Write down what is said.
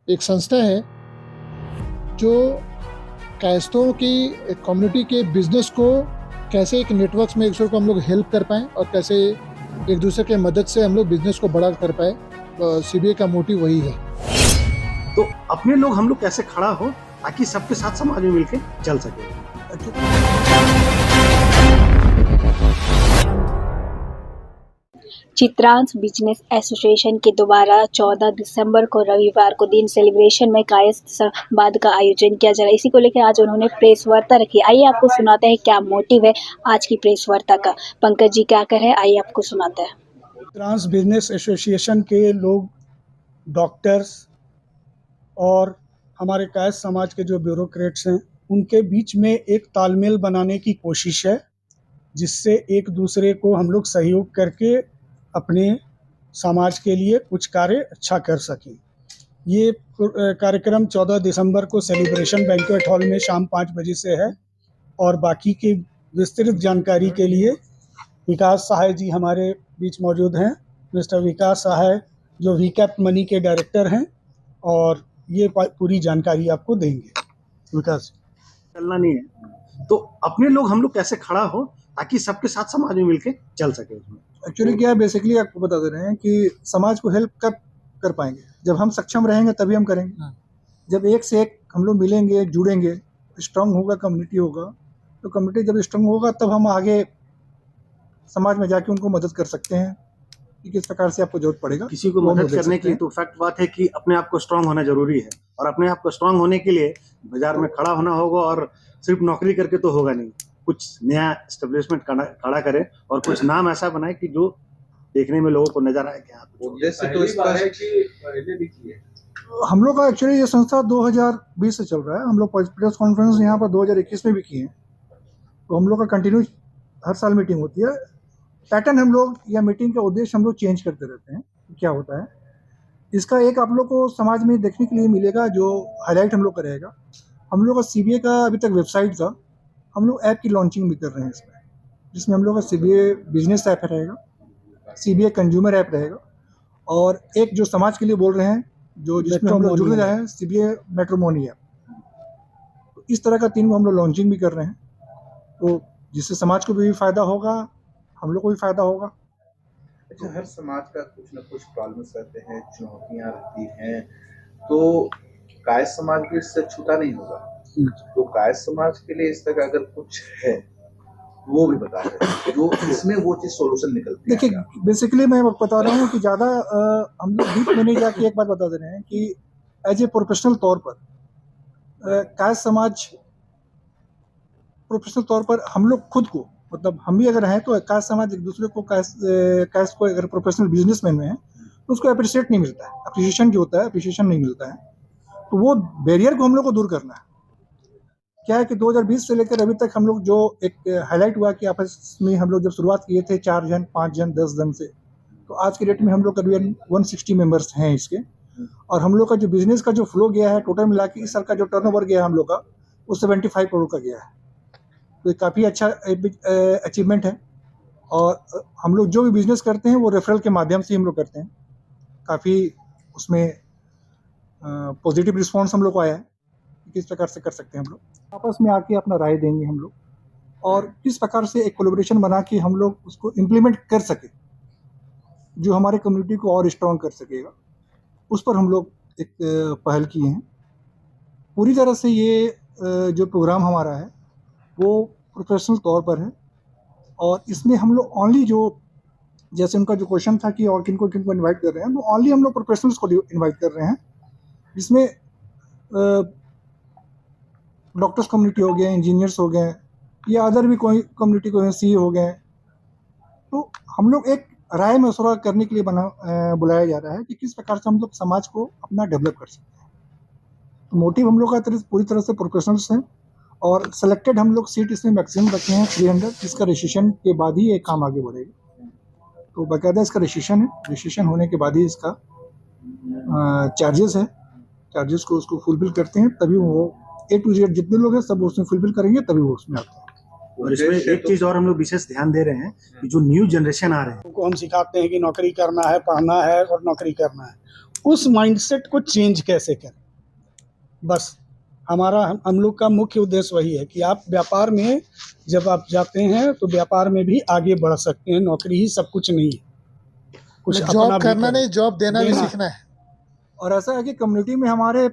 एक संस्था है जो कायस्थों की कम्युनिटी के बिजनेस को कैसे एक नेटवर्क्स में एक दूसरे को हम लोग हेल्प कर पाएँ और कैसे एक दूसरे के मदद से हम लोग बिजनेस को बड़ा कर पाए। सीबीए का मोटिव वही है। तो अपने लोग हम लोग कैसे खड़ा हो ताकि सबके साथ समाज में मिलके चल सके। चित्रांश बिजनेस एसोसिएशन के द्वारा 14 दिसंबर को रविवार को दिन सेलिब्रेशन में कायस्थ संवाद का आयोजन किया जा रहा है। इसी को लेकर आज उन्होंने प्रेस वार्ता रखी। आइए आपको सुनाते हैं क्या मोटिव है आज की प्रेस वार्ता का। पंकज जी क्या कह रहे हैं, आइए आपको सुनाते हैं। चित्रांश बिजनेस एसोसिएशन के लोग, डॉक्टर्स और हमारे कायस्थ समाज के जो ब्यूरोक्रेट्स हैं, उनके बीच में एक तालमेल बनाने की कोशिश है, जिससे एक दूसरे को हम लोग सहयोग करके अपने समाज के लिए कुछ कार्य अच्छा कर सकें। ये कार्यक्रम 14 दिसंबर को सेलिब्रेशन बैंक्वेट हॉल में शाम 5 बजे से है और बाकी की विस्तृत जानकारी के लिए विकास सहाय जी हमारे बीच मौजूद हैं। मिस्टर विकास सहाय जो वीकैप मनी के डायरेक्टर हैं और ये पूरी जानकारी आपको देंगे। विकास चलना नहीं है तो अपने लोग हम लोग कैसे खड़ा हो ताकि सबके साथ समाज में मिलके चल सके। एक्चुअली क्या है, बेसिकली आपको बता दे रहे हैं कि समाज को हेल्प कब कर पाएंगे, जब हम सक्षम रहेंगे तभी हम करेंगे। जब एक से एक हम लोग मिलेंगे, जुड़ेंगे, स्ट्रांग होगा, कम्युनिटी होगा, तो कम्युनिटी जब स्ट्रांग होगा तब हम आगे समाज में जाके उनको मदद कर सकते हैं कि किस प्रकार से आपको जरूरत पड़ेगा। किसी को मदद करने के लिए तो फैक्ट बात है कि अपने आप को स्ट्रांग होना जरूरी है और अपने आप को स्ट्रांग होने के लिए बाजार में खड़ा होना होगा और सिर्फ नौकरी करके तो होगा नहीं। कुछ नया एस्टेब्लिशमेंट खड़ा करे और कुछ नाम ऐसा बनाए कि जो देखने में लोगों को नजर आए कि उद्देश्य तो इसका है कि पहले भी किए। हम लोग का एक्चुअली ये संस्था 2020 से चल रहा है। हम लोग प्रेस कॉन्फ्रेंस यहाँ पर 2021 में भी किए हैं, तो हम लोग का कंटिन्यू हर साल मीटिंग होती है। पैटर्न हम लोग या मीटिंग का उद्देश्य हम लोग चेंज करते रहते हैं कि क्या होता है। इसका एक आप लोग को समाज में देखने के लिए मिलेगा जो हाईलाइट हम लोग का रहेगा। हम लोग का सीबीए का अभी तक वेबसाइट था, हम लोग ऐप की लॉन्चिंग भी कर रहे हैं इसमें, जिसमें हम लोग का सीबीए बिजनेस ऐप रहेगा, सीबीए कंज्यूमर ऐप रहेगा और एक जो समाज के लिए बोल रहे हैं जो जिसमें हम लोग जुड़ रहे हैं, सीबीए मैट्रिमोनी ऐप। तो इस तरह का 3 को हम लोग लॉन्चिंग भी कर रहे हैं, तो जिससे समाज को भी फ़ायदा होगा, हम लोग को भी फ़ायदा होगा। अच्छा, हर समाज का कुछ न कुछ प्रॉब्लम्स रहते हैं, चुनौतियाँ रहती हैं, तो कायस्थ समाज भी इससे छूटा नहीं होगा। तो कायस्थ समाज के लिए इस तरह अगर कुछ है वो भी बता रहे जो इसमें वो चीज़ सोल्यूशन निकलती है। देखिए, बेसिकली मैं बता रहा हूँ कि ज़्यादा हम लोग डीप में नहीं जाके एक बात बता दे रहे हैं कि एज ए प्रोफेशनल तौर पर कायस्थ समाज प्रोफेशनल तौर पर हम लोग खुद को, मतलब हम भी अगर हैं तो कायस्थ समाज एक दूसरे को कायस्थ को अगर प्रोफेशनल बिजनेसमैन में है तो उसको अप्रिशिएट नहीं मिलता है, अप्रिशिएशन जो होता है अप्रिशिएशन नहीं मिलता है। तो वो बैरियर को हम लोग को दूर करना है। क्या है कि 2020 से लेकर अभी तक हम लोग जो एक हाईलाइट हुआ कि आपस में हम लोग जब शुरुआत किए थे 4 जन, 5 जन, 10 जन से, तो आज के डेट में हम लोग करीबन 160 मेंबर्स हैं इसके। और हम लोग का जो बिजनेस का जो फ्लो गया है टोटल मिला के इस साल का जो टर्नओवर गया है हम लोग का वो 75 करोड़ का गया है। तो ये काफ़ी अच्छा अचीवमेंट है। और हम लोग जो भी बिजनेस करते हैं वो रेफरल के माध्यम से हम लोग करते हैं। काफ़ी उसमें पॉजिटिव रिस्पॉन्स हम लोग को आया है, किस प्रकार से कर सकते हैं हम लोग। आपस में आके अपना राय देंगे हम लोग और किस प्रकार से एक कोलैबोरेशन बना के हम लोग उसको इम्प्लीमेंट कर सके जो हमारे कम्युनिटी को और स्ट्रॉन्ग कर सकेगा, उस पर हम लोग एक पहल किए हैं। पूरी तरह से ये जो प्रोग्राम हमारा है वो प्रोफेशनल तौर पर है और इसमें हम लोग ओनली जो जैसे उनका जो क्वेश्चन था कि और किनको किनको इन्वाइट कर रहे हैं, तो ओनली हम लोग प्रोफेशनल्स को इन्वाइट कर रहे हैं, जिसमें डॉक्टर्स कम्युनिटी हो गए, इंजीनियर्स हो गए या अदर भी कोई कम्युनिटी को सी हो गए। तो हम लोग एक राय मशवरा करने के लिए बुलाया जा रहा है कि किस प्रकार से हम लोग समाज को अपना डेवलप कर सकते हैं। तो मोटिव हम लोग का पूरी तरह से प्रोफेशनल्स हैं और सेलेक्टेड हम लोग सीट इसमें मैक्सिमम रखे हैं 300, जिसका रजिस्ट्रेशन के बाद ही ये काम आगे बढ़ेगा। तो बाकायदा इसका रजिस्ट्रेशन है, रजिस्ट्रेशन होने के बाद ही इसका चार्जेस है, चार्जेस को उसको फुलफिल करते हैं तभी वो A to Z जितने लोग हैं सब उसमें फुलफिल करेंगे तभी वो उसमें आते हैं। और इसमें एक चीज और हम लोग विशेष ध्यान दे रहे हैं कि जो न्यू जनरेशन आ रहे हैं उनको हम सिखाते हैं कि नौकरी करना है, पढ़ना है और नौकरी करना है। उस माइंडसेट को चेंज कैसे करें, बस हमारा हम लोग का मुख्य उद्देश्य वही है कि आप व्यापार में जब आप जाते हैं तो व्यापार में भी आगे बढ़ सकते हैं, नौकरी ही सब कुछ नहीं है, कुछ अपना जॉब भी करना करें। नहीं, जॉब देना भी देना। सीखना है। और ऐसा है कि कम्युनिटी में हमारे